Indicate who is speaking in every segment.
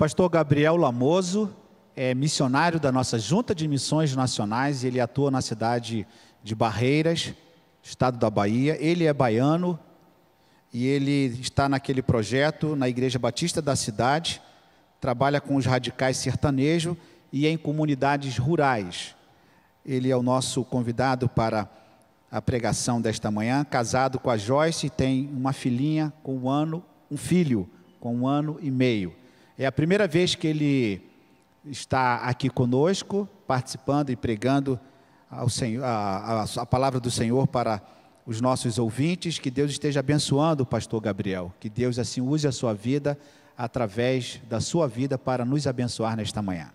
Speaker 1: pastor Gabriel Lamoso é missionário da nossa Junta de Missões Nacionais. Ele atua na cidade de Barreiras, estado da Bahia. Ele é baiano e ele está naquele projeto na Igreja Batista da cidade, trabalha com os radicais sertanejos e em comunidades rurais. Ele é o nosso convidado para a pregação desta manhã, casado com a Joyce, tem uma filhinha com um filho com 1 ano e meio. É a primeira vez que ele está aqui conosco, participando e pregando ao Senhor, a palavra do Senhor para os nossos ouvintes. Que Deus esteja abençoando o pastor Gabriel, que Deus assim use a sua vida, através da sua vida, para nos abençoar nesta manhã.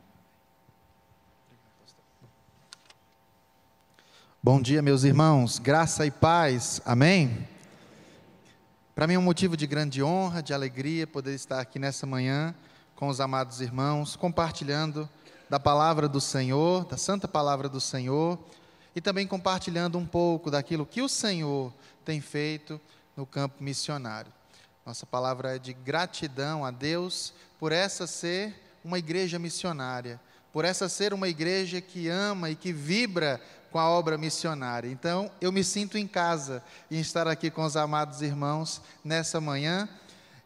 Speaker 2: Bom dia, meus irmãos, graça e paz, amém? Para mim é um motivo de grande honra, de alegria, poder estar aqui nessa manhã com os amados irmãos, compartilhando da palavra do Senhor, da santa palavra do Senhor, e também compartilhando um pouco daquilo que o Senhor tem feito no campo missionário. Nossa palavra é de gratidão a Deus por essa ser uma igreja missionária, por essa ser uma igreja que ama e que vibra com a obra missionária. Então, eu me sinto em casa em estar aqui com os amados irmãos nessa manhã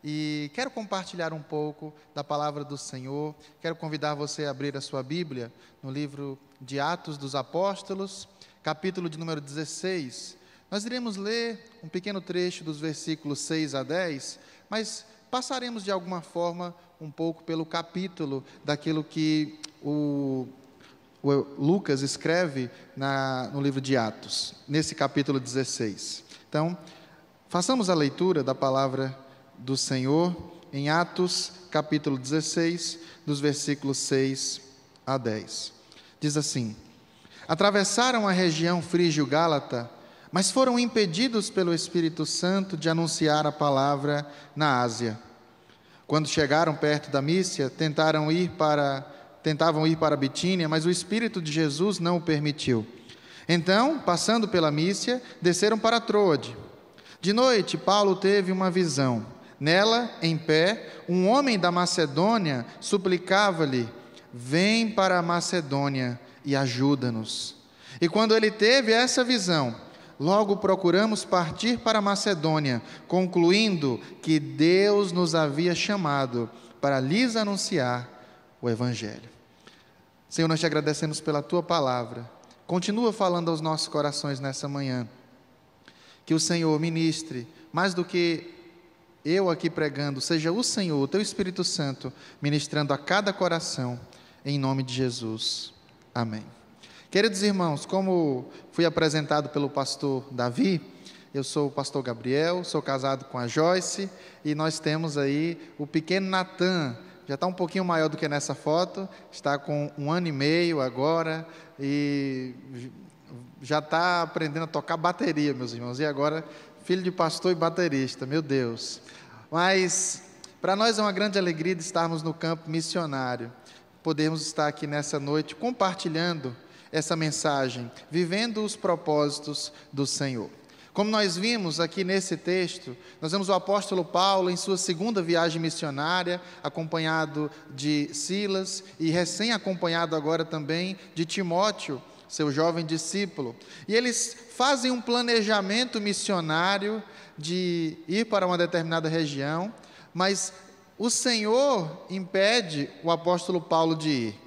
Speaker 2: e quero compartilhar um pouco da palavra do Senhor. Quero convidar você a abrir a sua Bíblia no livro de Atos dos Apóstolos, capítulo de número 16. Nós iremos ler um pequeno trecho dos versículos 6 a 10, mas passaremos de alguma forma um pouco pelo capítulo daquilo que o Lucas escreve no livro de Atos, nesse capítulo 16. Então, façamos a leitura da palavra do Senhor em Atos, capítulo 16, dos versículos 6 a 10. Diz assim: atravessaram a região frígio-gálata, mas foram impedidos pelo Espírito Santo de anunciar a palavra na Ásia. Quando chegaram perto da Mísia, tentavam ir para Bitínia, mas o Espírito de Jesus não o permitiu. Então, passando pela Mísia, desceram para Troade. De noite, Paulo teve uma visão. Nela, em pé, um homem da Macedônia suplicava-lhe: vem para a Macedônia e ajuda-nos. E quando ele teve essa visão, logo procuramos partir para a Macedônia, concluindo que Deus nos havia chamado para lhes anunciar o Evangelho. Senhor, nós te agradecemos pela tua palavra. Continua falando aos nossos corações nessa manhã. Que o Senhor ministre, mais do que eu aqui pregando, seja o Senhor, o teu Espírito Santo, ministrando a cada coração, em nome de Jesus. Amém. Queridos irmãos, como fui apresentado pelo pastor Davi, eu sou o pastor Gabriel, sou casado com a Joyce, e nós temos aí o pequeno Natan. Já está um pouquinho maior do que nessa foto, está com 1 ano e meio agora, e já está aprendendo a tocar bateria, meus irmãos, e agora filho de pastor e baterista, meu Deus. Mas para nós é uma grande alegria de estarmos no campo missionário, podermos estar aqui nessa noite compartilhando essa mensagem, vivendo os propósitos do Senhor. Como nós vimos aqui nesse texto, nós vemos o apóstolo Paulo em sua segunda viagem missionária, acompanhado de Silas e recém-acompanhado agora também de Timóteo, seu jovem discípulo. E eles fazem um planejamento missionário de ir para uma determinada região, mas o Senhor impede o apóstolo Paulo de ir.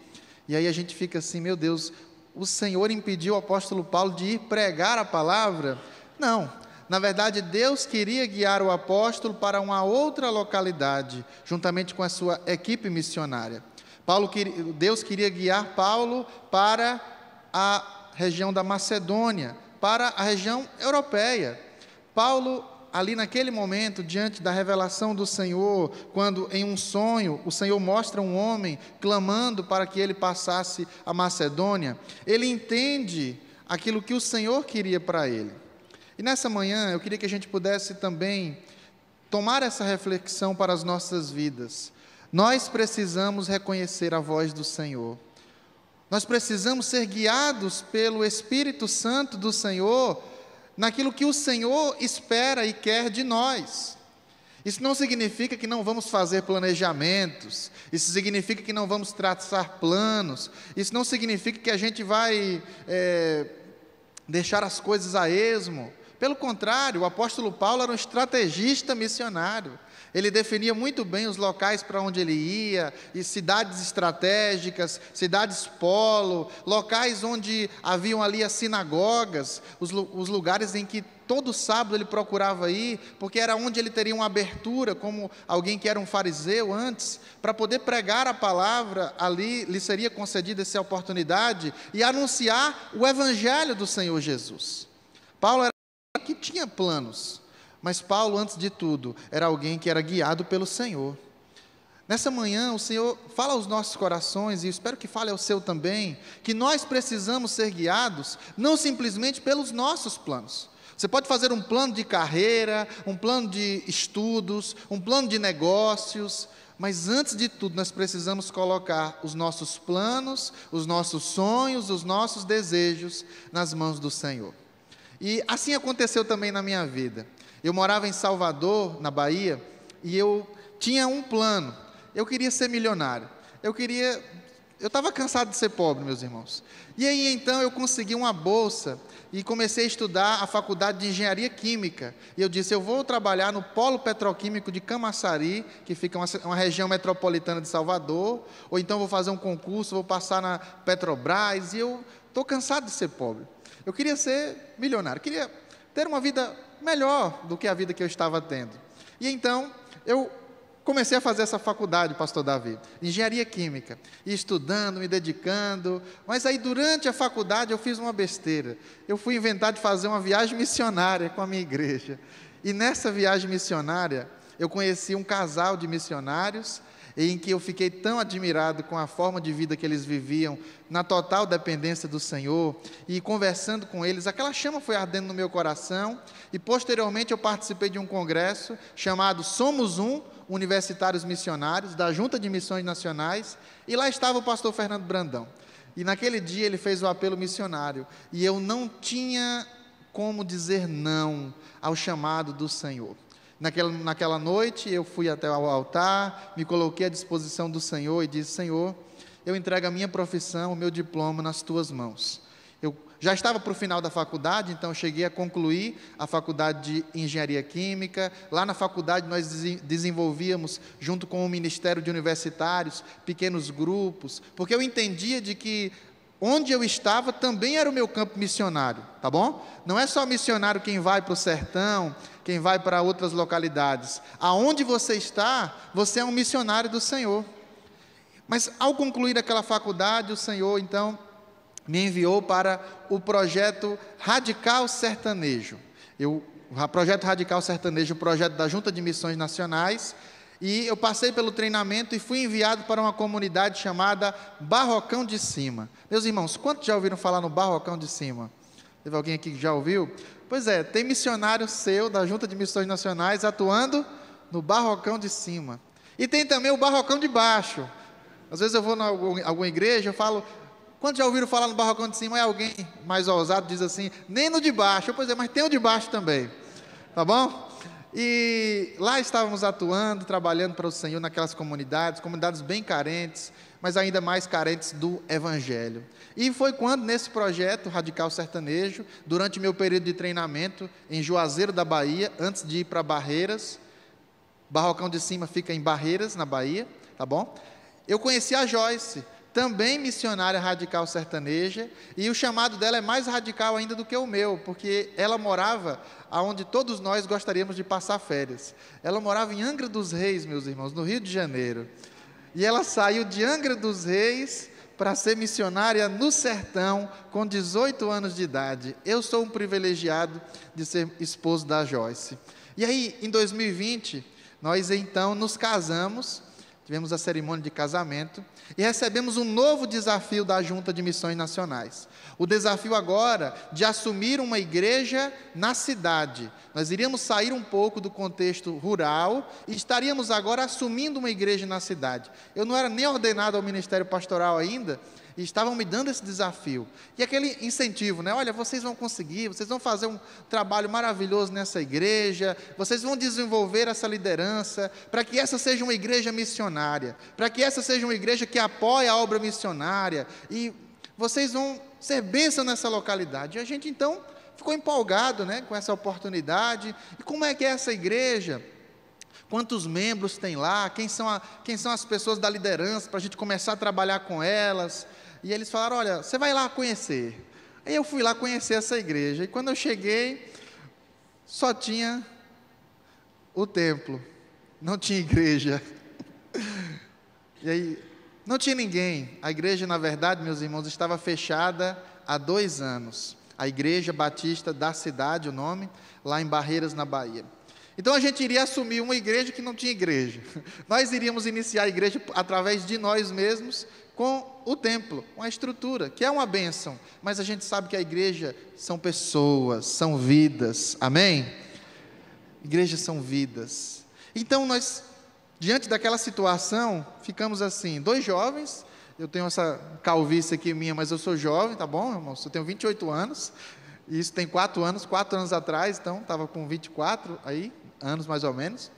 Speaker 2: E aí a gente fica assim, meu Deus, o Senhor impediu o apóstolo Paulo de ir pregar a palavra? Não, na verdade Deus queria guiar o apóstolo para uma outra localidade, juntamente com a sua equipe missionária. Deus queria guiar Paulo para a região da Macedônia, para a região europeia. Paulo, ali naquele momento, diante da revelação do Senhor, quando em um sonho o Senhor mostra um homem clamando para que ele passasse a Macedônia, ele entende aquilo que o Senhor queria para ele. E nessa manhã eu queria que a gente pudesse também tomar essa reflexão para as nossas vidas. Nós precisamos reconhecer a voz do Senhor. Nós precisamos ser guiados pelo Espírito Santo do Senhor, naquilo que o Senhor espera e quer de nós. Isso não significa que não vamos fazer planejamentos, isso significa que não vamos traçar planos, isso não significa que a gente vai deixar as coisas a esmo. Pelo contrário, o apóstolo Paulo era um estrategista missionário. Ele definia muito bem os locais para onde ele ia, e cidades estratégicas, cidades polo, locais onde haviam ali as sinagogas, os lugares em que todo sábado ele procurava ir, porque era onde ele teria uma abertura, como alguém que era um fariseu antes, para poder pregar a palavra, ali lhe seria concedida essa oportunidade, e anunciar o evangelho do Senhor Jesus. Paulo era alguém que tinha planos, mas Paulo, antes de tudo, era alguém que era guiado pelo Senhor. Nessa manhã, o Senhor fala aos nossos corações, e espero que fale ao seu também, que nós precisamos ser guiados, não simplesmente pelos nossos planos. Você pode fazer um plano de carreira, um plano de estudos, um plano de negócios, mas antes de tudo, nós precisamos colocar os nossos planos, os nossos sonhos, os nossos desejos nas mãos do Senhor. E assim aconteceu também na minha vida. Eu morava em Salvador, na Bahia, e eu tinha um plano. Eu queria ser milionário. Eu estava cansado de ser pobre, meus irmãos. E aí então eu consegui uma bolsa e comecei a estudar a faculdade de engenharia química. E eu disse, eu vou trabalhar no polo petroquímico de Camaçari, que fica uma região metropolitana de Salvador, ou então vou fazer um concurso, vou passar na Petrobras, e eu estou cansado de ser pobre. Eu queria ser milionário, queria ter uma vida melhor do que a vida que eu estava tendo. E então, eu comecei a fazer essa faculdade, pastor Davi, engenharia química, e estudando, me dedicando, mas aí durante a faculdade eu fiz uma besteira. Eu fui inventar de fazer uma viagem missionária com a minha igreja. E nessa viagem missionária, eu conheci um casal de missionários, em que eu fiquei tão admirado com a forma de vida que eles viviam, na total dependência do Senhor, e conversando com eles, aquela chama foi ardendo no meu coração, e posteriormente eu participei de um congresso, chamado Somos Um, Universitários Missionários, da Junta de Missões Nacionais, e lá estava o pastor Fernando Brandão, e naquele dia ele fez o apelo missionário, e eu não tinha como dizer não ao chamado do Senhor. Naquela noite eu fui até o altar, me coloquei à disposição do Senhor e disse, Senhor, eu entrego a minha profissão, o meu diploma nas tuas mãos. Eu já estava para o final da faculdade, então eu cheguei a concluir a faculdade de engenharia química. Lá na faculdade nós desenvolvíamos, junto com o Ministério de Universitários, pequenos grupos, porque eu entendia de que onde eu estava também era o meu campo missionário, tá bom? Não é só missionário quem vai para o sertão, quem vai para outras localidades. Aonde você está, você é um missionário do Senhor. Mas ao concluir aquela faculdade, o Senhor então me enviou para o projeto Radical Sertanejo. O projeto Radical Sertanejo, o projeto da Junta de Missões Nacionais, e eu passei pelo treinamento e fui enviado para uma comunidade chamada Barrocão de Cima. Meus irmãos, quantos já ouviram falar no Barrocão de Cima? Teve alguém aqui que já ouviu? Pois é, tem missionário seu da Junta de Missões Nacionais atuando no Barrocão de Cima. E tem também o Barrocão de Baixo. Às vezes eu vou em alguma igreja, eu falo, quantos já ouviram falar no Barrocão de Cima? Aí alguém mais ousado diz assim, nem no de baixo. Pois é, mas tem o de baixo também. Tá bom? E lá estávamos atuando, trabalhando para o Senhor naquelas comunidades bem carentes, mas ainda mais carentes do Evangelho. E foi quando, nesse projeto Radical Sertanejo, durante meu período de treinamento em Juazeiro da Bahia, antes de ir para Barreiras, Barrocão de Cima fica em Barreiras, na Bahia, tá bom? Eu conheci a Joyce, também missionária radical sertaneja, e o chamado dela é mais radical ainda do que o meu, porque ela morava onde todos nós gostaríamos de passar férias. Ela morava em Angra dos Reis, meus irmãos, no Rio de Janeiro. E ela saiu de Angra dos Reis para ser missionária no sertão, com 18 anos de idade. Eu sou um privilegiado de ser esposo da Joyce. E aí, em 2020, nós então nos casamos, tivemos a cerimônia de casamento, e recebemos um novo desafio da Junta de Missões Nacionais. O desafio agora de assumir uma igreja na cidade. Nós iríamos sair um pouco do contexto rural e estaríamos agora assumindo uma igreja na cidade. Eu não era nem ordenado ao ministério pastoral ainda, e estavam me dando esse desafio. E aquele incentivo, né? Olha, vocês vão conseguir, vocês vão fazer um trabalho maravilhoso nessa igreja, vocês vão desenvolver essa liderança, para que essa seja uma igreja missionária, para que essa seja uma igreja que apoie a obra missionária, e vocês vão ser bênção nessa localidade. E a gente então ficou empolgado, né, com essa oportunidade. E como é que é essa igreja? Quantos membros tem lá? Quem são as pessoas da liderança, para a gente começar a trabalhar com elas? E eles falaram, olha, você vai lá conhecer. Aí eu fui lá conhecer essa igreja, e quando eu cheguei, só tinha o templo, não tinha igreja. E aí, não tinha ninguém. A igreja, na verdade, meus irmãos, estava fechada há 2 anos. A Igreja Batista da cidade, o nome, lá em Barreiras, na Bahia. Então a gente iria assumir uma igreja que não tinha igreja. Nós iríamos iniciar a igreja através de nós mesmos, com o templo, com a estrutura, que é uma bênção. Mas a gente sabe que a igreja são pessoas, são vidas, amém? Igrejas são vidas. Então nós, diante daquela situação, ficamos assim, 2 jovens. Eu tenho essa calvície aqui minha, mas eu sou jovem, tá bom, irmão? Eu tenho 28 anos, e isso tem 4 anos atrás, então estava com 24 anos mais ou menos.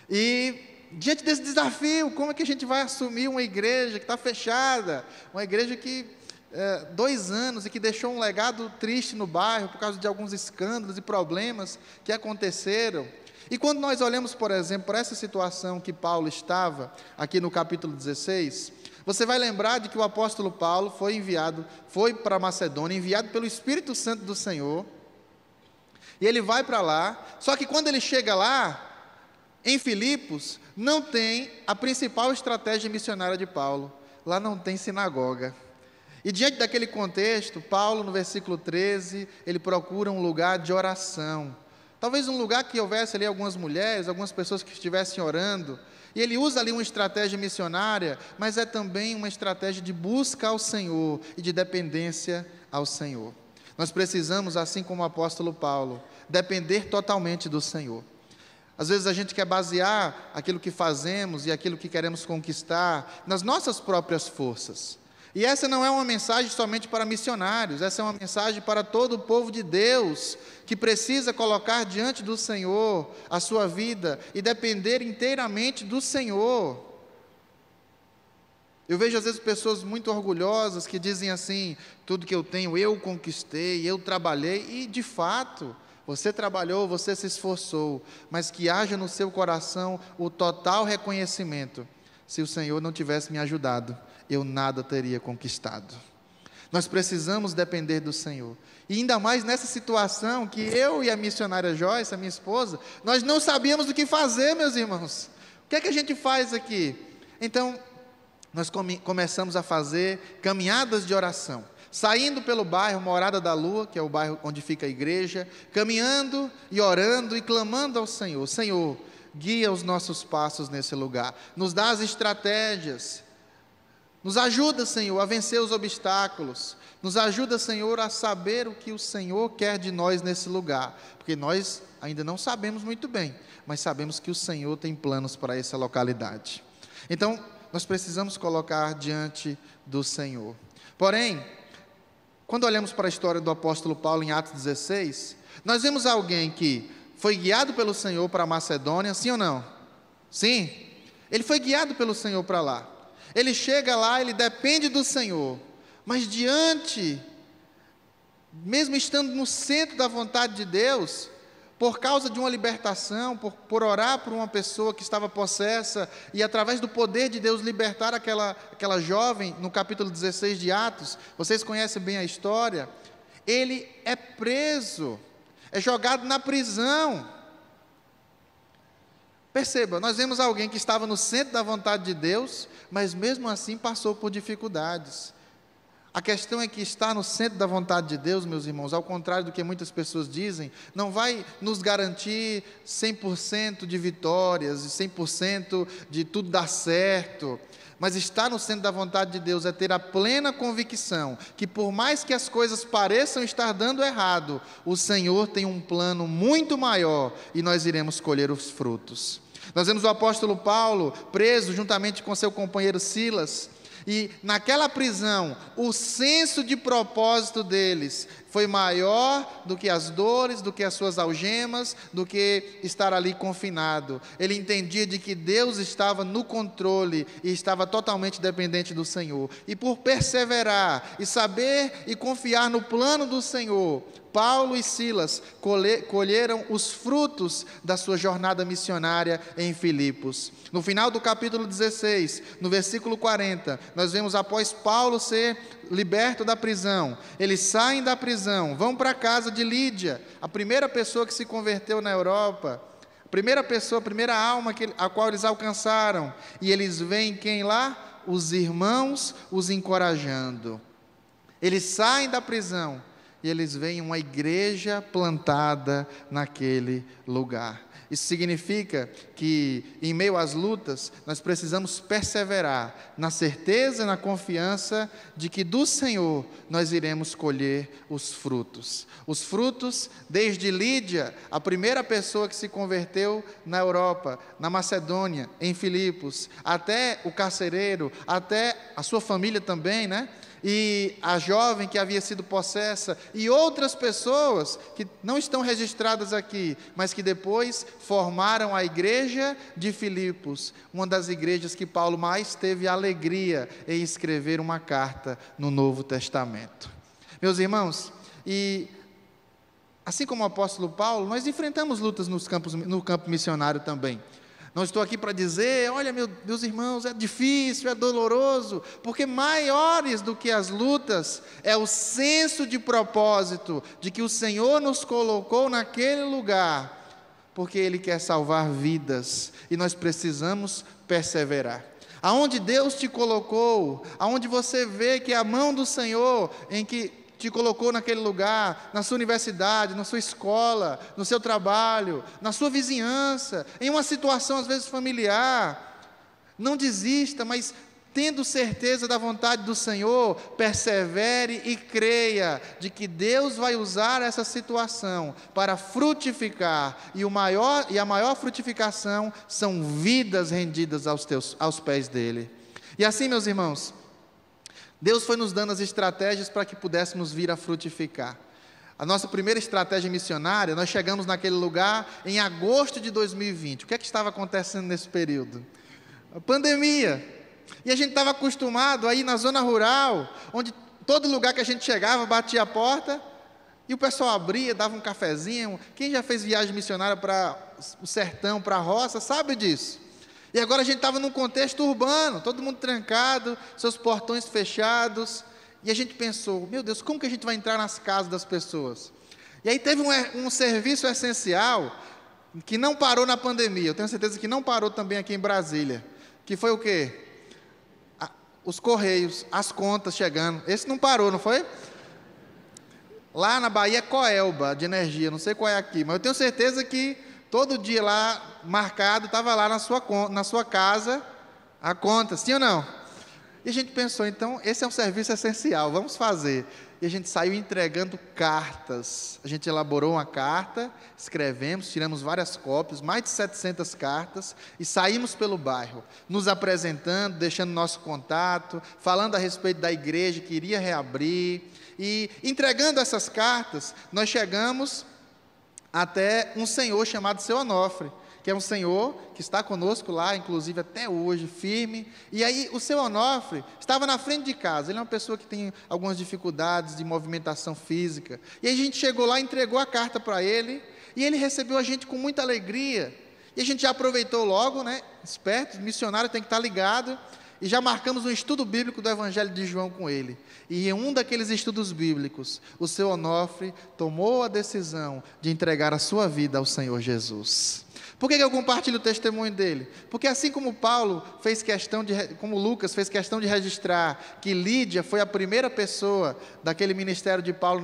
Speaker 2: E diante desse desafio, como é que a gente vai assumir uma igreja que está fechada, uma igreja que 2 anos e que deixou um legado triste no bairro por causa de alguns escândalos e problemas que aconteceram? E quando nós olhamos, por exemplo, para essa situação que Paulo estava, aqui no capítulo 16, você vai lembrar de que o apóstolo Paulo foi para Macedônia, enviado pelo Espírito Santo do Senhor, e ele vai para lá, só que quando ele chega lá, em Filipos, não tem a principal estratégia missionária de Paulo, lá não tem sinagoga. E diante daquele contexto, Paulo, no versículo 13, ele procura um lugar de oração, talvez um lugar que houvesse ali algumas mulheres, algumas pessoas que estivessem orando, e ele usa ali uma estratégia missionária, mas é também uma estratégia de busca ao Senhor e de dependência ao Senhor. Nós precisamos, assim como o apóstolo Paulo, depender totalmente do Senhor. Às vezes a gente quer basear aquilo que fazemos e aquilo que queremos conquistar nas nossas próprias forças. E essa não é uma mensagem somente para missionários, essa é uma mensagem para todo o povo de Deus, que precisa colocar diante do Senhor a sua vida e depender inteiramente do Senhor. Eu vejo às vezes pessoas muito orgulhosas que dizem assim, tudo que eu tenho eu conquistei, eu trabalhei, e de fato, você trabalhou, você se esforçou, mas que haja no seu coração o total reconhecimento, se o Senhor não tivesse me ajudado, eu nada teria conquistado. Nós precisamos depender do Senhor, e ainda mais nessa situação que eu e a missionária Joyce, a minha esposa, nós não sabíamos o que fazer, meus irmãos. O que é que a gente faz aqui? Então, nós começamos a fazer caminhadas de oração, saindo pelo bairro Morada da Lua, que é o bairro onde fica a igreja, caminhando e orando e clamando ao Senhor. Senhor, guia os nossos passos nesse lugar, nos dá as estratégias, nos ajuda, Senhor, a vencer os obstáculos, nos ajuda, Senhor, a saber o que o Senhor quer de nós nesse lugar, porque nós ainda não sabemos muito bem, mas sabemos que o Senhor tem planos para essa localidade. Então, nós precisamos colocar diante do Senhor. Porém, quando olhamos para a história do apóstolo Paulo em Atos 16, nós vemos alguém que foi guiado pelo Senhor para a Macedônia, sim ou não? Sim, ele foi guiado pelo Senhor para lá. Ele chega lá, ele depende do Senhor, mas mesmo estando no centro da vontade de Deus, por causa de uma libertação, por orar por uma pessoa que estava possessa, e através do poder de Deus libertar aquela jovem, no capítulo 16 de Atos, vocês conhecem bem a história, ele é preso, é jogado na prisão. Perceba, nós vemos alguém que estava no centro da vontade de Deus, mas mesmo assim passou por dificuldades. A questão é que estar no centro da vontade de Deus, meus irmãos, ao contrário do que muitas pessoas dizem, não vai nos garantir 100% de vitórias e 100% de tudo dar certo. Mas estar no centro da vontade de Deus é ter a plena convicção que, por mais que as coisas pareçam estar dando errado, o Senhor tem um plano muito maior e nós iremos colher os frutos. Nós vemos o apóstolo Paulo preso juntamente com seu companheiro Silas, E naquela prisão, o senso de propósito deles foi maior do que as dores, do que as suas algemas, do que estar ali confinado. Ele entendia de que Deus estava no controle e estava totalmente dependente do Senhor. E por perseverar e saber e confiar no plano do Senhor, Paulo e Silas colheram os frutos da sua jornada missionária em Filipos. No final do capítulo 16, no versículo 40, nós vemos após Paulo ser liberto da prisão, eles saem da prisão, vão para a casa de Lídia, a primeira pessoa que se converteu na Europa, a primeira alma a qual eles alcançaram, e eles veem quem lá? Os irmãos os encorajando. Eles saem da prisão e eles veem uma igreja plantada naquele lugar. Isso significa que, em meio às lutas, nós precisamos perseverar na certeza e na confiança de que do Senhor nós iremos colher os frutos. Os frutos, desde Lídia, a primeira pessoa que se converteu na Europa, na Macedônia, em Filipos, até o carcereiro, até a sua família também, né? E a jovem que havia sido possessa, e outras pessoas que não estão registradas aqui, mas que depois formaram a igreja de Filipos, uma das igrejas que Paulo mais teve alegria em escrever uma carta no Novo Testamento. Meus irmãos, e assim como o apóstolo Paulo, nós enfrentamos lutas no campo missionário também. Não estou aqui para dizer, olha meus irmãos, é difícil, é doloroso, porque maiores do que as lutas é o senso de propósito, de que o Senhor nos colocou naquele lugar, porque Ele quer salvar vidas, e nós precisamos perseverar. Aonde Deus te colocou, aonde você vê que é a mão do Senhor, em que te colocou naquele lugar, na sua universidade, na sua escola, no seu trabalho, na sua vizinhança, em uma situação às vezes familiar, não desista, mas tendo certeza da vontade do Senhor, persevere e creia de que Deus vai usar essa situação para frutificar, e a maior frutificação são vidas rendidas aos pés dEle. E assim, meus irmãos, Deus foi nos dando as estratégias para que pudéssemos vir a frutificar. A nossa primeira estratégia missionária, nós chegamos naquele lugar em agosto de 2020. O que é que estava acontecendo nesse período? A pandemia. E a gente estava acostumado a ir na zona rural, onde todo lugar que a gente chegava, batia a porta, e o pessoal abria, dava um cafezinho. Quem já fez viagem missionária para o sertão, para a roça, sabe disso. E agora a gente estava num contexto urbano, todo mundo trancado, seus portões fechados, e a gente pensou, meu Deus, como que a gente vai entrar nas casas das pessoas? E aí teve um serviço essencial, que não parou na pandemia, eu tenho certeza que não parou também aqui em Brasília, que foi o quê? Os correios, as contas chegando, esse não parou, não foi? Lá na Bahia é Coelba, de energia, não sei qual é aqui, mas eu tenho certeza que todo dia lá, marcado, estava lá na sua casa, a conta, sim ou não? E a gente pensou, então, esse é um serviço essencial, vamos fazer. E a gente saiu entregando cartas. A gente elaborou uma carta, escrevemos, tiramos várias cópias, mais de 700 cartas, e saímos pelo bairro, nos apresentando, deixando nosso contato, falando a respeito da igreja que iria reabrir, e entregando essas cartas, nós chegamos até um senhor chamado Seu Onofre, que é um senhor que está conosco lá, inclusive até hoje, firme. E aí o Seu Onofre estava na frente de casa, ele é uma pessoa que tem algumas dificuldades de movimentação física. E aí a gente chegou lá, entregou a carta para ele, e ele recebeu a gente com muita alegria. E a gente já aproveitou logo, né, esperto, missionário tem que estar ligado, e já marcamos um estudo bíblico do Evangelho de João com ele. E em um daqueles estudos bíblicos, o Seu Onofre tomou a decisão de entregar a sua vida ao Senhor Jesus. Por que eu compartilho o testemunho dele? Porque assim como Paulo fez questão como Lucas fez questão de registrar que Lídia foi a primeira pessoa daquele ministério de Paulo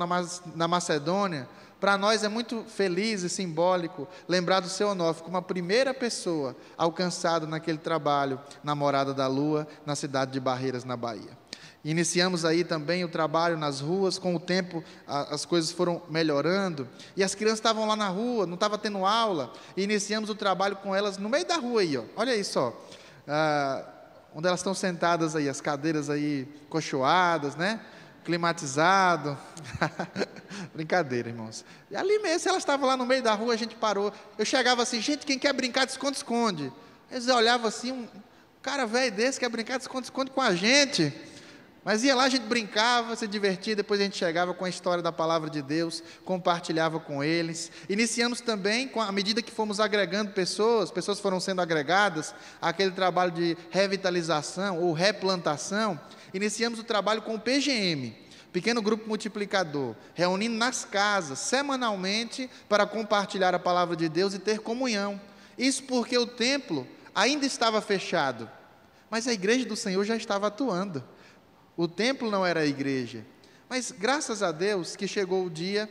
Speaker 2: na Macedônia, para nós é muito feliz e simbólico lembrar do Seu Onofre como a primeira pessoa alcançada naquele trabalho na Morada da Lua, na cidade de Barreiras, na Bahia. Iniciamos aí também o trabalho nas ruas. Com o tempo as coisas foram melhorando, e as crianças estavam lá na rua, não estava tendo aula, e iniciamos o trabalho com elas no meio da rua aí, ó. Olha aí só, onde elas estão sentadas aí, as cadeiras aí cochoadas, né? Climatizado. Brincadeira, irmãos. E ali mesmo, elas estavam lá no meio da rua, a gente parou. Eu chegava assim, gente, quem quer brincar de esconde-esconde? Eles olhavam assim, um cara velho desse quer brincar de esconde-esconde com a gente. Mas ia lá, a gente brincava, se divertia, depois a gente chegava com a história da palavra de Deus, compartilhava com eles. Iniciamos também, à medida que fomos agregando pessoas foram sendo agregadas, aquele trabalho de revitalização ou replantação, iniciamos o trabalho com o PGM, Pequeno Grupo Multiplicador, reunindo nas casas, semanalmente, para compartilhar a palavra de Deus e ter comunhão. Isso porque o templo ainda estava fechado, mas a igreja do Senhor já estava atuando. O templo não era a igreja, mas graças a Deus que chegou o dia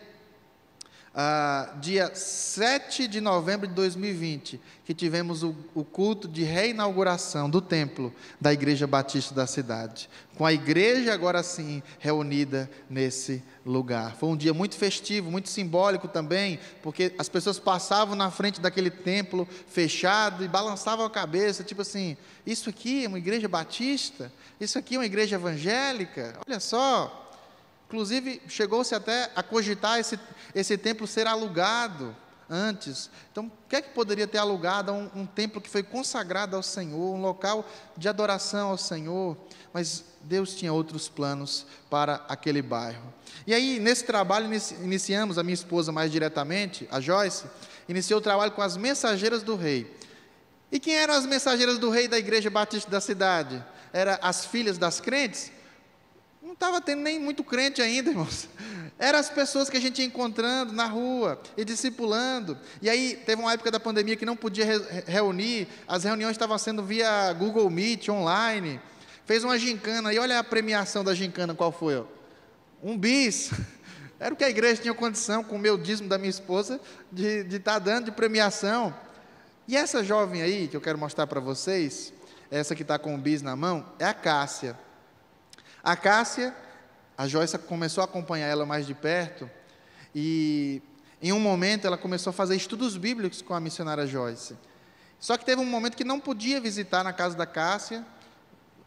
Speaker 2: 7 de novembro de 2020, que tivemos o culto de reinauguração do templo da Igreja Batista da cidade, com a igreja agora sim reunida nesse lugar. Foi um dia muito festivo, muito simbólico também, porque as pessoas passavam na frente daquele templo fechado e balançavam a cabeça, tipo assim, isso aqui é uma igreja batista? Isso aqui é uma igreja evangélica? Olha só. Inclusive, chegou-se até a cogitar esse templo ser alugado antes. Então, o que é que poderia ter alugado um templo que foi consagrado ao Senhor, um local de adoração ao Senhor? Mas Deus tinha outros planos para aquele bairro. E aí, nesse trabalho, iniciamos, a minha esposa mais diretamente, a Joyce, iniciou o trabalho com as mensageiras do rei. E quem eram as mensageiras do rei da Igreja Batista da cidade? Eram as filhas das crentes? Não estava tendo nem muito crente ainda, irmãos. Eram as pessoas que a gente ia encontrando na rua e discipulando. E aí teve uma época da pandemia que não podia reunir, as reuniões estavam sendo via Google Meet, online. Fez uma gincana, e olha a premiação da gincana, qual foi? Ó? 1 bis. Era o que a igreja tinha condição, com o meu dízimo da minha esposa, de estar dando de premiação. E essa jovem aí, que eu quero mostrar para vocês, essa que está com o bis na mão, é a Cássia. A Cássia, a Joyce começou a acompanhar ela mais de perto, e em um momento ela começou a fazer estudos bíblicos com a missionária Joyce. Só que teve um momento que não podia visitar na casa da Cássia,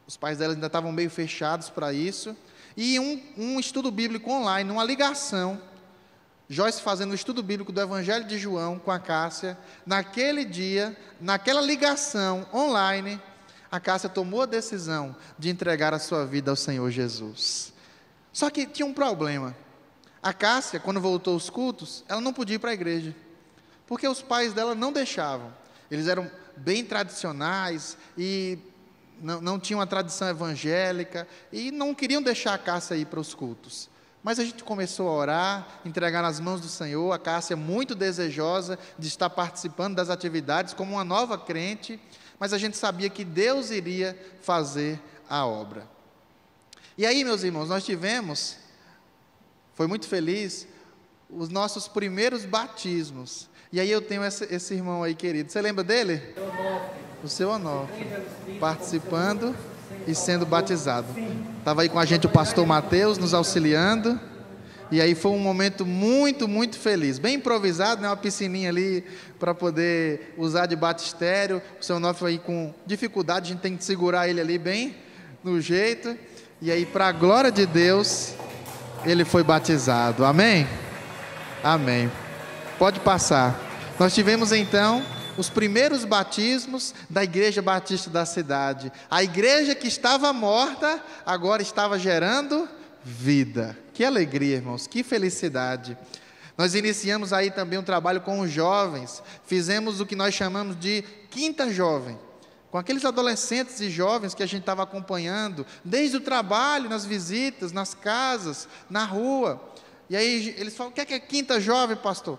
Speaker 2: os pais dela ainda estavam meio fechados para isso, e um estudo bíblico online, uma ligação, Joyce fazendo o estudo bíblico do Evangelho de João com a Cássia, naquele dia, naquela ligação online, a Cássia tomou a decisão de entregar a sua vida ao Senhor Jesus. Só que tinha um problema. A Cássia, quando voltou aos cultos, ela não podia ir para a igreja, porque os pais dela não deixavam. Eles eram bem tradicionais e não tinham uma tradição evangélica e não queriam deixar a Cássia ir para os cultos. Mas a gente começou a orar, entregar nas mãos do Senhor. A Cássia muito desejosa de estar participando das atividades como uma nova crente, mas a gente sabia que Deus iria fazer a obra. E aí, meus irmãos, nós tivemos, foi muito feliz, os nossos primeiros batismos. E aí eu tenho esse irmão aí querido, você lembra dele? O seu Onofre, participando e sendo batizado. Estava aí com a gente o pastor Mateus, nos auxiliando. E aí foi um momento muito, muito feliz, bem improvisado, né? Uma piscininha ali para poder usar de batistério. O seu Onofre aí com dificuldade, a gente tem que segurar ele ali bem no jeito. E aí, para a glória de Deus, ele foi batizado. Amém? Amém. Pode passar. Nós tivemos então os primeiros batismos da Igreja Batista da cidade. A igreja que estava morta, agora estava gerando vida. Que alegria, irmãos, que felicidade. Nós iniciamos aí também um trabalho com os jovens, fizemos o que nós chamamos de Quinta Jovem, com aqueles adolescentes e jovens que a gente estava acompanhando, desde o trabalho, nas visitas, nas casas, na rua. E aí eles falam, o que é Quinta Jovem, pastor?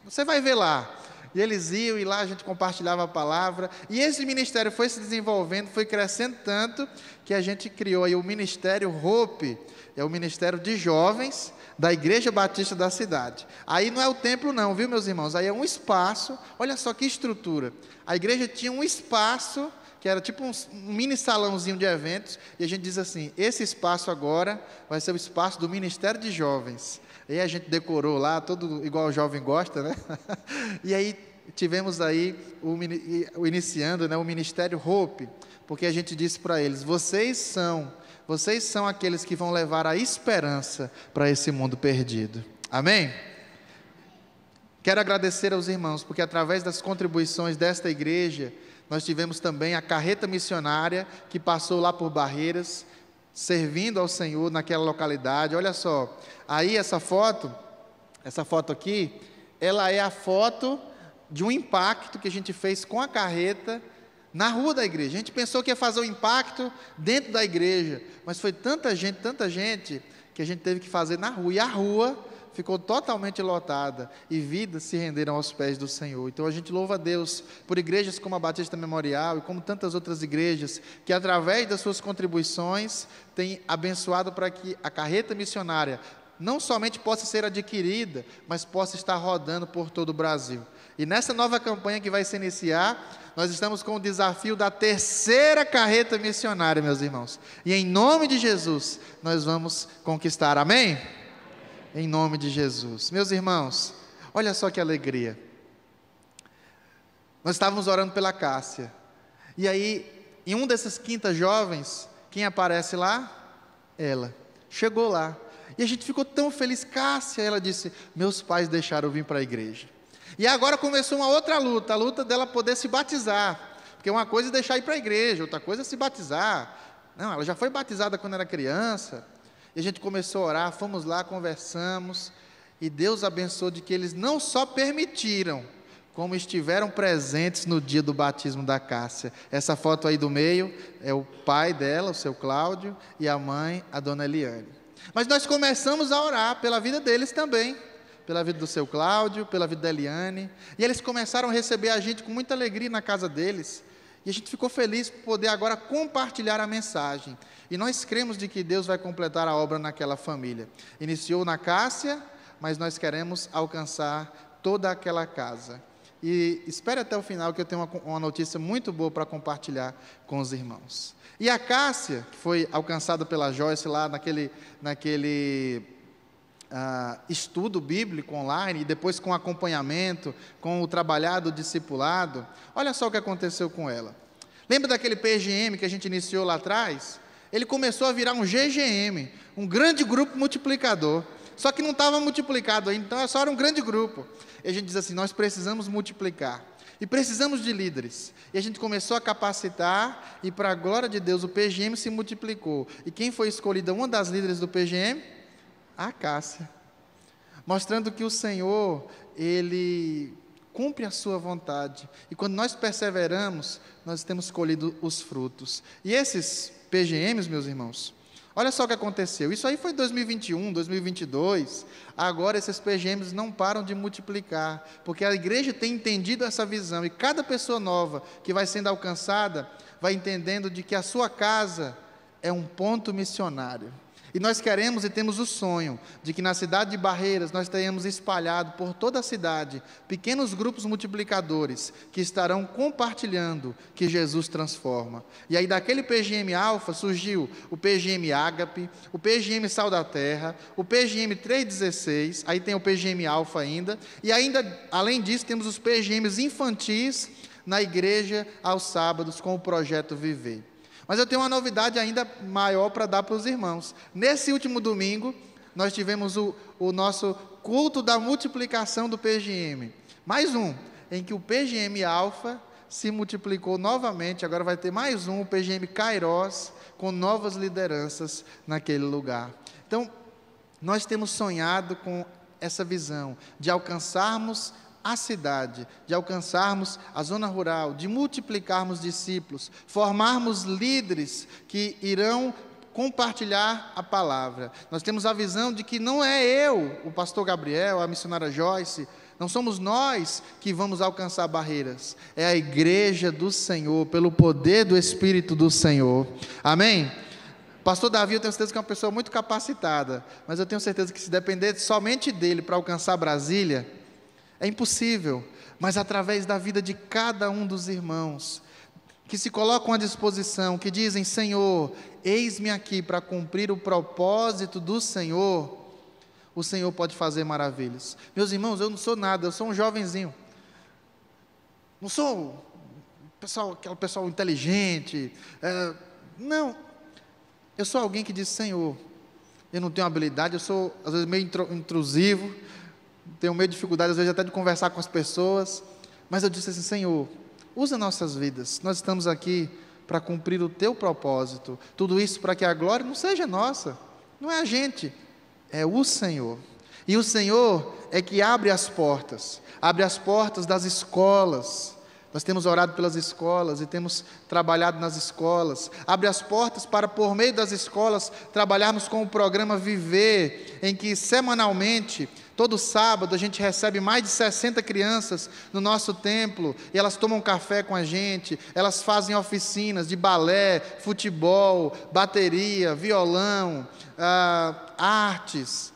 Speaker 2: Você vai ver lá. E eles iam, e lá a gente compartilhava a palavra, e esse ministério foi se desenvolvendo, foi crescendo tanto, que a gente criou aí o Ministério Hope, é o Ministério de Jovens da Igreja Batista da cidade. Aí não é o templo não, viu, meus irmãos? Aí é um espaço, olha só que estrutura. A igreja tinha um espaço, que era tipo um mini salãozinho de eventos, e a gente diz assim, esse espaço agora vai ser o espaço do Ministério de Jovens. E a gente decorou lá, todo igual o jovem gosta, né? E aí tivemos aí iniciando, né, o Ministério Hope, porque a gente disse para eles: vocês são aqueles que vão levar a esperança para esse mundo perdido. Amém? Quero agradecer aos irmãos, porque através das contribuições desta igreja, nós tivemos também a carreta missionária, que passou lá por Barreiras, servindo ao Senhor naquela localidade. Olha só, aí essa foto aqui, ela é a foto de um impacto que a gente fez com a carreta na rua da igreja. A gente pensou que ia fazer o impacto dentro da igreja, mas foi tanta gente, que a gente teve que fazer na rua, e a rua ficou totalmente lotada, e vidas se renderam aos pés do Senhor. Então a gente louva a Deus por igrejas como a Batista Memorial, e como tantas outras igrejas, que através das suas contribuições, têm abençoado para que a carreta missionária não somente possa ser adquirida, mas possa estar rodando por todo o Brasil. E nessa nova campanha que vai se iniciar, nós estamos com o desafio da 3ª carreta missionária, meus irmãos. E em nome de Jesus, nós vamos conquistar. Amém? Em nome de Jesus. Meus irmãos, olha só que alegria. Nós estávamos orando pela Cássia. E aí, em um desses quintas jovens, quem aparece lá? Ela. Chegou lá. E a gente ficou tão feliz. Cássia, ela disse: meus pais deixaram eu vir para a igreja. E agora começou uma outra luta, a luta dela poder se batizar. Porque uma coisa é deixar ir para a igreja, outra coisa é se batizar. Não, ela já foi batizada quando era criança. E a gente começou a orar, fomos lá, conversamos, e Deus abençoou de que eles não só permitiram, como estiveram presentes no dia do batismo da Cássia. Essa foto aí do meio é o pai dela, o seu Cláudio, e a mãe, a dona Eliane. Mas nós começamos a orar pela vida deles também, pela vida do seu Cláudio, pela vida da Eliane, e eles começaram a receber a gente com muita alegria na casa deles, e a gente ficou feliz por poder agora compartilhar a mensagem. E nós cremos de que Deus vai completar a obra naquela família. Iniciou na Cássia, mas nós queremos alcançar toda aquela casa. E espere até o final, que eu tenho uma notícia muito boa para compartilhar com os irmãos. E a Cássia, que foi alcançada pela Joyce lá naquele estudo bíblico online, e depois com acompanhamento, com o trabalhado discipulado, olha só o que aconteceu com ela. Lembra daquele PGM que a gente iniciou lá atrás? Ele começou a virar um GGM, um grande grupo multiplicador. Só que não estava multiplicado ainda, então só era um grande grupo. E a gente diz assim: nós precisamos multiplicar. E precisamos de líderes. E a gente começou a capacitar, e para a glória de Deus, o PGM se multiplicou. E quem foi escolhida uma das líderes do PGM? A Cássia. Mostrando que o Senhor, Ele cumpre a sua vontade. E quando nós perseveramos, nós temos colhido os frutos. E esses PGMs, meus irmãos, olha só o que aconteceu. Isso aí foi 2021, 2022. Agora esses PGMs não param de multiplicar, porque a igreja tem entendido essa visão, e cada pessoa nova que vai sendo alcançada, vai entendendo de que a sua casa é um ponto missionário. E nós queremos e temos o sonho de que na cidade de Barreiras nós tenhamos espalhado por toda a cidade pequenos grupos multiplicadores que estarão compartilhando que Jesus transforma. E aí daquele PGM Alfa surgiu o PGM Ágape, o PGM Sal da Terra, o PGM 316, aí tem o PGM Alfa ainda, e ainda além disso temos os PGMs infantis na igreja aos sábados com o projeto Viver. Mas eu tenho uma novidade ainda maior para dar para os irmãos. Nesse último domingo, nós tivemos o nosso culto da multiplicação do PGM. Mais um, em que o PGM Alfa se multiplicou novamente. Agora vai ter mais um, o PGM Kairos, com novas lideranças naquele lugar. Então, nós temos sonhado com essa visão de alcançarmos a cidade, de alcançarmos a zona rural, de multiplicarmos discípulos, formarmos líderes que irão compartilhar a palavra. Nós temos a visão de que não é eu, o pastor Gabriel, a missionária Joyce, não somos nós que vamos alcançar Barreiras, é a igreja do Senhor, pelo poder do Espírito do Senhor. Amém? Pastor Davi, eu tenho certeza que é uma pessoa muito capacitada, mas eu tenho certeza que se depender somente dele para alcançar Brasília, é impossível. Mas através da vida de cada um dos irmãos, que se colocam à disposição, que dizem: Senhor, eis-me aqui para cumprir o propósito do Senhor, o Senhor pode fazer maravilhas. Meus irmãos, eu não sou nada, eu sou um jovenzinho. não sou aquele pessoal inteligente, não, eu sou alguém que diz: Senhor, eu não tenho habilidade, eu sou às vezes meio intrusivo, tenho meio de dificuldade às vezes até de conversar com as pessoas, mas eu disse assim: Senhor, usa nossas vidas, nós estamos aqui para cumprir o teu propósito, tudo isso para que a glória não seja nossa, não é a gente, é o Senhor. E o Senhor é que abre as portas das escolas. Nós temos orado pelas escolas e temos trabalhado nas escolas. Abre as portas para, por meio das escolas, trabalharmos com o programa Viver, em que semanalmente, todo sábado, a gente recebe mais de 60 crianças no nosso templo, e elas tomam café com a gente, elas fazem oficinas de balé, futebol, bateria, violão, artes.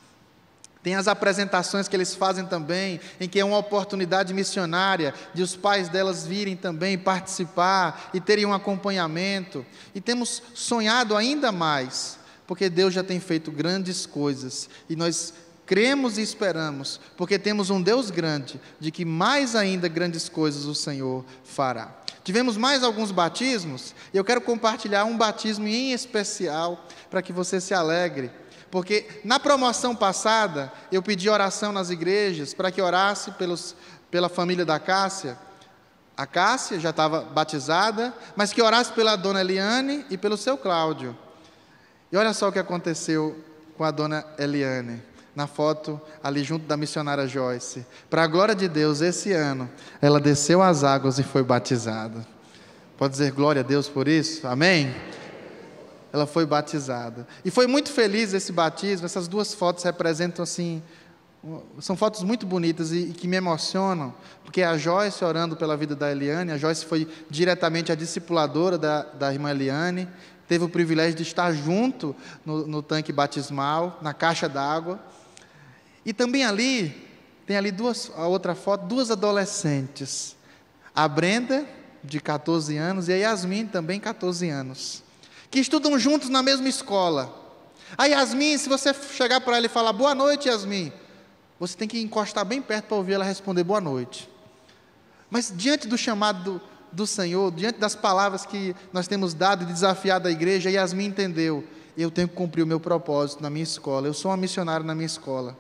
Speaker 2: Tem as apresentações que eles fazem também, em que é uma oportunidade missionária de os pais delas virem também participar e terem um acompanhamento. E temos sonhado ainda mais, porque Deus já tem feito grandes coisas, e nós cremos e esperamos, porque temos um Deus grande, de que mais ainda grandes coisas o Senhor fará. Tivemos mais alguns batismos, e eu quero compartilhar um batismo em especial, para que você se alegre. Porque na promoção passada, eu pedi oração nas igrejas, para que orasse pela família da Cássia. A Cássia já estava batizada, mas que orasse pela dona Eliane e pelo seu Cláudio. E olha só o que aconteceu com a dona Eliane, na foto ali junto da missionária Joyce. Para a glória de Deus, esse ano, ela desceu as águas e foi batizada. Pode dizer glória a Deus por isso? Amém? Ela foi batizada, e foi muito feliz esse batismo. Essas duas fotos representam assim, são fotos muito bonitas e que me emocionam, porque a Joyce orando pela vida da Eliane. A Joyce foi diretamente a discipuladora da irmã Eliane, teve o privilégio de estar junto no tanque batismal, na caixa d'água, e também tem ali a outra foto, duas adolescentes, a Brenda, de 14 anos, e a Yasmin, também 14 anos, que estudam juntos na mesma escola. A Yasmin, se você chegar para ela e falar: boa noite, Yasmin, você tem que encostar bem perto para ouvir ela responder boa noite. Mas diante do chamado do Senhor, diante das palavras que nós temos dado e desafiado a igreja, a Yasmin entendeu: eu tenho que cumprir o meu propósito na minha escola, eu sou uma missionária na minha escola.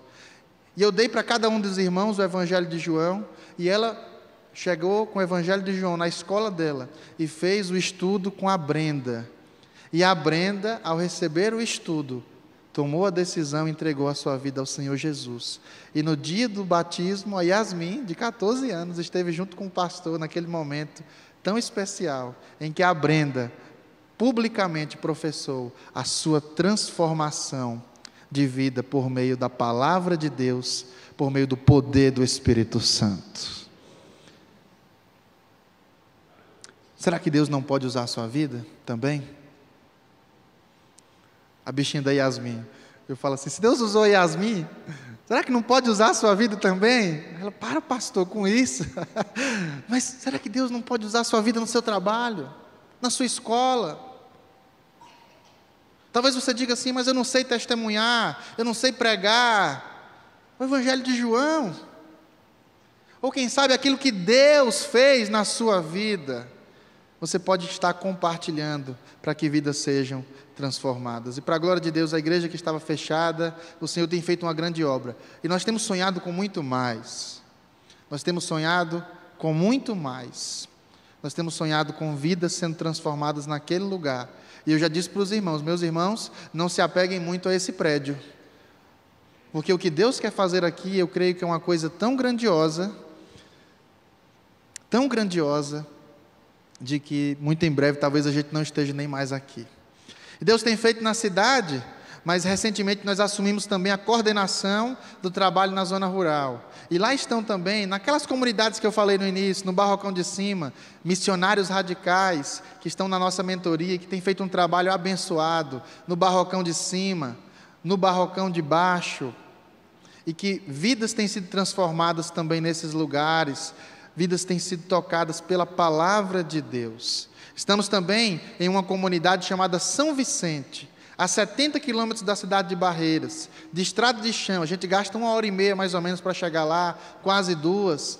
Speaker 2: E eu dei para cada um dos irmãos o Evangelho de João, e ela chegou com o Evangelho de João na escola dela, e fez o estudo com a Brenda. E a Brenda, ao receber o estudo, tomou a decisão e entregou a sua vida ao Senhor Jesus. E no dia do batismo, a Yasmin, de 14 anos, esteve junto com o pastor naquele momento tão especial, em que a Brenda publicamente professou a sua transformação de vida por meio da palavra de Deus, por meio do poder do Espírito Santo. Será que Deus não pode usar a sua vida também? A bichinha da Yasmin, eu falo assim: se Deus usou a Yasmin, será que não pode usar a sua vida também? Ela: para, pastor, com isso. Mas será que Deus não pode usar a sua vida no seu trabalho, na sua escola? Talvez você diga assim: mas eu não sei testemunhar, eu não sei pregar o Evangelho de João, ou quem sabe aquilo que Deus fez na sua vida. Você pode estar compartilhando para que vidas sejam transformadas. E para a glória de Deus, a igreja que estava fechada, o Senhor tem feito uma grande obra. E nós temos sonhado com muito mais. Nós temos sonhado com muito mais. Nós temos sonhado com vidas sendo transformadas naquele lugar. E eu já disse para os irmãos: meus irmãos, não se apeguem muito a esse prédio. Porque o que Deus quer fazer aqui, eu creio que é uma coisa tão grandiosa, de que muito em breve talvez a gente não esteja nem mais aqui. E Deus tem feito na cidade, mas recentemente nós assumimos também a coordenação do trabalho na zona rural. E lá estão também, naquelas comunidades que eu falei no início, no Barrocão de Cima, missionários radicais que estão na nossa mentoria, que têm feito um trabalho abençoado, no Barrocão de Cima, no Barrocão de Baixo, e que vidas têm sido transformadas também nesses lugares, vidas têm sido tocadas pela palavra de Deus. Estamos também em uma comunidade chamada São Vicente, a 70 quilômetros da cidade de Barreiras, de estrada de chão. A gente gasta 1h30 mais ou menos para chegar lá, quase 2.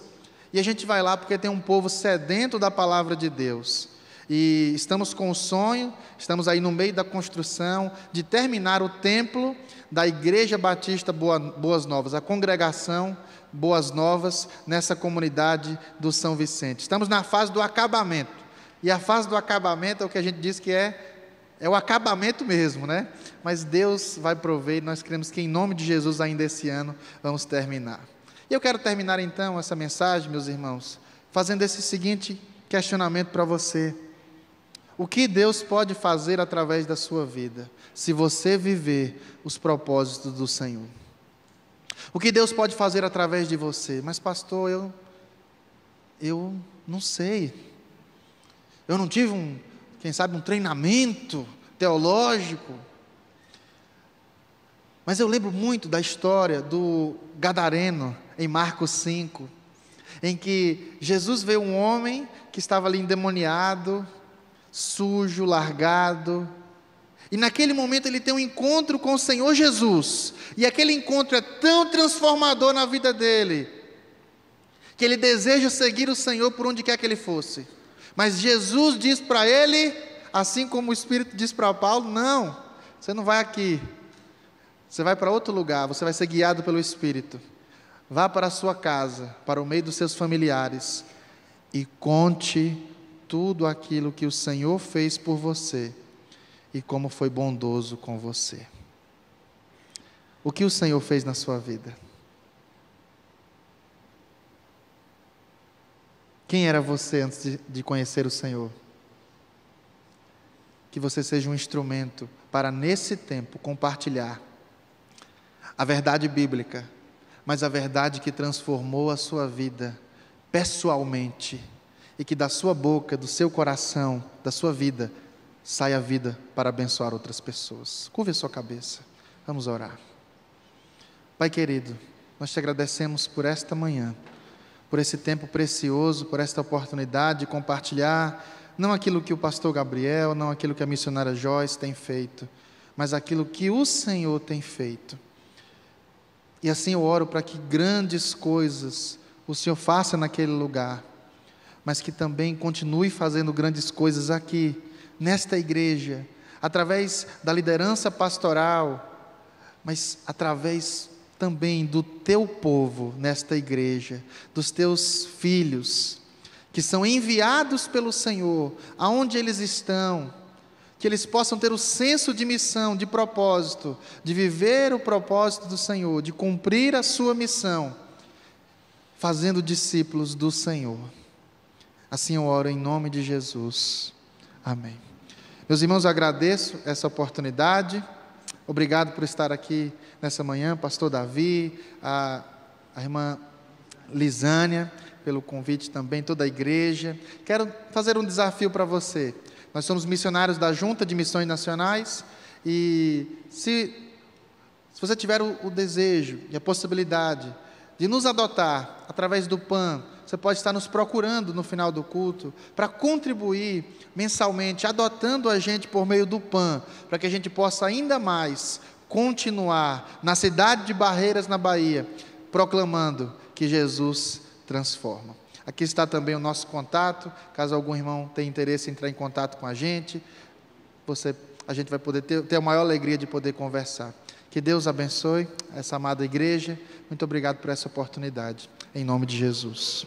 Speaker 2: E a gente vai lá porque tem um povo sedento da palavra de Deus. E estamos com o sonho, estamos aí no meio da construção, de terminar o templo da Igreja Batista Boas Novas, a congregação Boas Novas, nessa comunidade do São Vicente. Estamos na fase do acabamento. E a fase do acabamento é o que a gente diz que é o acabamento mesmo, né? Mas Deus vai prover, e nós cremos que em nome de Jesus ainda esse ano vamos terminar. E eu quero terminar então essa mensagem, meus irmãos, fazendo esse seguinte questionamento para você. O que Deus pode fazer através da sua vida, se você viver os propósitos do Senhor? O que Deus pode fazer através de você? Mas pastor, eu não sei. Eu não tive quem sabe um treinamento teológico. Mas eu lembro muito da história do gadareno em Marcos 5, em que Jesus vê um homem que estava ali endemoniado, sujo, largado, e naquele momento ele tem um encontro com o Senhor Jesus, e aquele encontro é tão transformador na vida dele, que ele deseja seguir o Senhor por onde quer que ele fosse, mas Jesus diz para ele, assim como o Espírito diz para Paulo, não, você não vai aqui, você vai para outro lugar, você vai ser guiado pelo Espírito, vá para a sua casa, para o meio dos seus familiares, e conte tudo aquilo que o Senhor fez por você, e como foi bondoso com você. O que o Senhor fez na sua vida? Quem era você antes de conhecer o Senhor? Que você seja um instrumento para nesse tempo compartilhar a verdade bíblica, mas a verdade que transformou a sua vida pessoalmente, e que da sua boca, do seu coração, da sua vida, saia a vida para abençoar outras pessoas. Curve a sua cabeça, vamos orar. Pai querido, nós te agradecemos por esta manhã, por esse tempo precioso, por esta oportunidade de compartilhar, não aquilo que o pastor Gabriel, não aquilo que a missionária Joyce tem feito, mas aquilo que o Senhor tem feito. E assim eu oro para que grandes coisas o Senhor faça naquele lugar, mas que também continue fazendo grandes coisas aqui, nesta igreja, através da liderança pastoral, mas através também do teu povo nesta igreja, dos teus filhos, que são enviados pelo Senhor, aonde eles estão, que eles possam ter o senso de missão, de propósito, de viver o propósito do Senhor, de cumprir a sua missão, fazendo discípulos do Senhor. Assim eu oro em nome de Jesus. Amém. Meus irmãos, eu agradeço essa oportunidade. Obrigado por estar aqui nessa manhã, pastor Davi, a irmã Lisânia, pelo convite também, toda a igreja. Quero fazer um desafio para você. Nós somos missionários da Junta de Missões Nacionais e se você tiver o desejo e a possibilidade de nos adotar através do PAN, você pode estar nos procurando no final do culto para contribuir mensalmente, adotando a gente por meio do PAN, para que a gente possa ainda mais continuar na cidade de Barreiras, na Bahia, proclamando que Jesus transforma. Aqui está também o nosso contato, caso algum irmão tenha interesse em entrar em contato com a gente gente vai poder ter a maior alegria de poder conversar. Que Deus abençoe essa amada igreja. Muito obrigado por essa oportunidade. Em nome de Jesus.